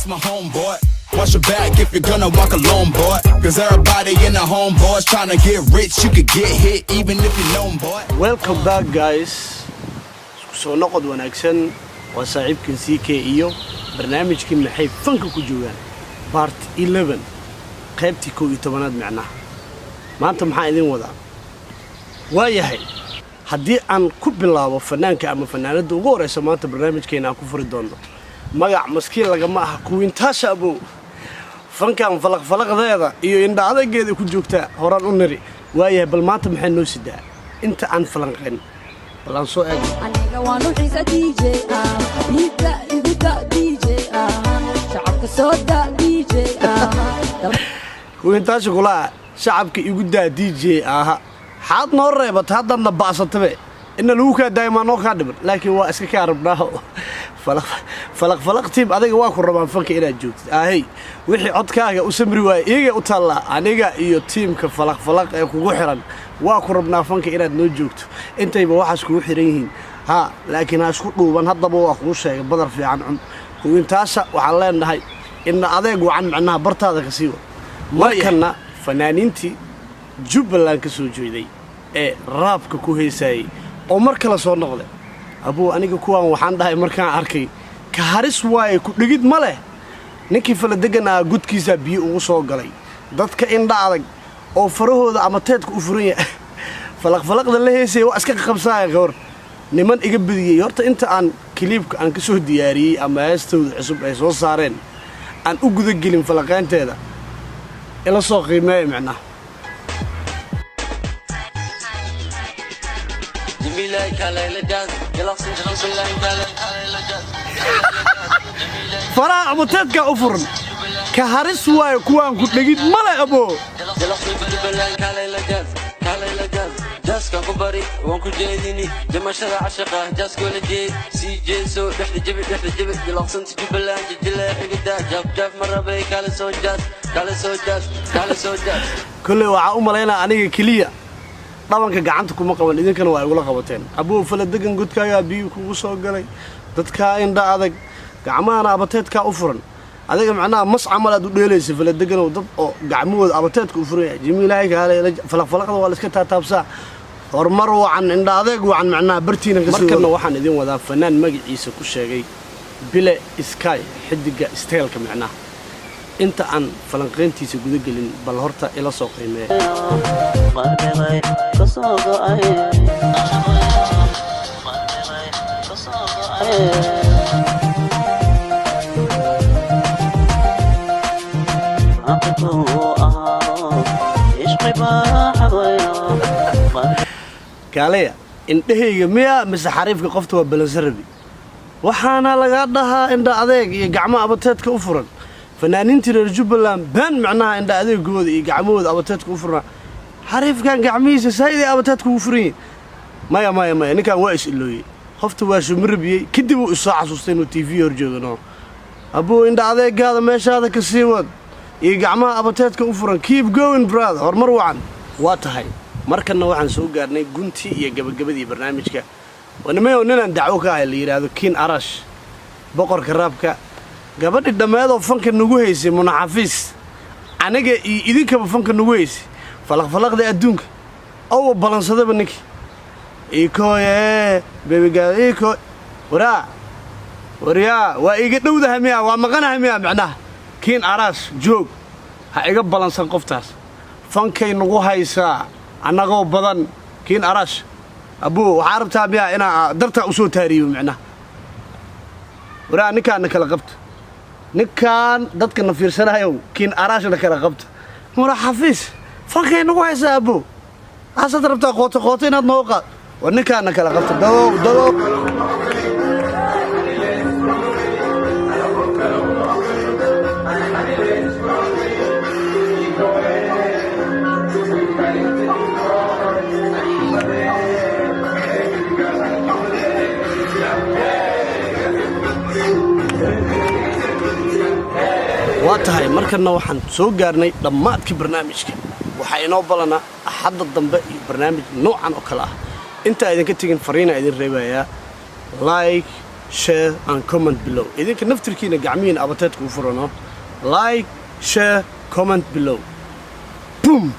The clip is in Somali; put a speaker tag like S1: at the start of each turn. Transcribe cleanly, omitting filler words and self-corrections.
S1: that's my homeboy. Watch your back if you're gonna walk alone, boy. Cause everybody in the homeboys trying to get rich. You could get hit even if you're known, boy.
S2: Welcome back, guys. So noqod wanaagsan waa saaxiibkan CK iyo barnaamijkii maxay fanka ku joogaan part 11 qaybtii 11aad macnaha maanta maxaa idin wadaa waayahay haddii aan ku bilaabo fanaanka ama fanaanada ugu horeysa maanta barnaamijkeena aan ku furi doono magac maskiin lagama aha kuwintaasha abo fankan falaqfalaqdeeda iyo indhaadageeda ku joogta horaan u niri waayahay bal maanta maxay noo sidaa inta aan falanqayn balan soo eeg
S3: aniga waan u xiisa DJ niga igu da DJ shacabka soo da DJ
S2: kuwintaasha kula shacabka igu da DJ حاد نورة بتهدم نبأسطبه إن لوكا دايما نوكا دبر لكن هو إسكا كاربناه فلق تيم هذا واقع ربان فك إلى جود هي وحي عدكاga أسمري وإيجا أطلع أنيجا إيو تيم كفلق كوحرا واقع ربنا فك إلى نوجود أنت يبغى واحد كوحرين ها لكن هشكو بان هذا بواقع شيء بدر في عن وينتاسا وحلنا هاي إن هذا وعن معناها برتا هذا كسيو ما كنا فنانينتي Jubbaland ka soo jeeday ee raabka ku heesay oo mar kala soo noqday abuu aniga kuwan waxaan dhahay markaan arkay ka haris waay ku dhigid ma leh ninkii fala deganaa gudkiisa biyo ugu soo galay dadka indha adag oo farahooda ama teedka u furan yahay falaqda la heesay waa iska qabsaay goor niman iga badiyay horta inta aan clipka aan ka soo diyaariyay ama heestooda cusub ay soo saareen aan u guda gelin falaqaanteeda ila soo qiimeeyay macnaha فرا متدك أفرن كهرس واي كوان كنت لقيت ملا أبو جاس كان كبري وانكو جايديني جمع شرع عشقه جاس كل جي سي جي سو دحت جبت جلقسن تجيب الله جدلا حقدا جاف مرة بي كالي سو جاس كل وعاء ملاينا أنيق كليا dhabanka gacanta kuma qaban idinkana waa igula qabateen abuu fala degan gudkaaga biyo kugu soo galay dadka indha adag gacmaana abateedka u furan adiga macnaha mas camal aad u dheelaysa fala degan oo dad oo gacmahooda abateedka u furan jimiilaahay kaale falaqfalaqda waa la iska taataabsaa hormar wacan indha adag wacan macnaha bartiina ka soo markana waxaan idin wadaa fanaan magaciisa ku sheegay bile sky xidiga steelka macnaha inta aan falanqeyntiisa guda gelin bal horta ila soo qiimeeyo كاليا indhahayga miya mise xariifka qofta waa balansarabi waxaana laga dhahaa indha adeeg iyo gacmo abateedka u furan fanaaniintii reer Jubbaland baan macnaha indha adeegooda iyo gacmahooda abateedka u furan xariifkan gacmihiisa sayday abateedka u furan maya ninkan waa is ilooyay qofta waa shumribiyay kadib uu soo xasuustay inuu TV hor joogano abuu indha adeegaada meeshaada ka sii wad iyo gacmaha abateedka u furan keep going brother hormar wacan waa tahay markana waxaan soo gaarnay gunti iyo gabagabadii barnaamijka wanamayo ninaan dacwo ka ahay la yiraahdo Kin Arash boqorka raabka gabadhi dhameedo fanka nagu haysay munaxafiis aniga iyo idinkaba fanka nagu haysay falaqda adduunka oo balansadaba ninki baby girl wariya waa iga dhowdahay miya waa maqanahay miya macnaha Kin Arash joog ha iga balansan qoftaas fankay nagu haysaa anagoo badan Kin Arash abuu waxa rabtaa miya ina darta u soo taariyo macnaha wariya ninkaan kala qabto ninkaan dadka na fiirsanayo Kin Arash la kala qabto munaxafiis fankay nagu haysaa abuu asad rabtaa qoto inaad noo qaad wa ninkaan kala qabto dawo واتهاي مركنا وحن سو gaarnay dhamaadkii barnaamijka waxa inoo balana axadda dambe iyo barnaamij noocan oo kala ah inta idin ka tagin fariina idin reebaya like share and comment below idinka naftirkiina gacmihiina abateedka u furano like share comment below boom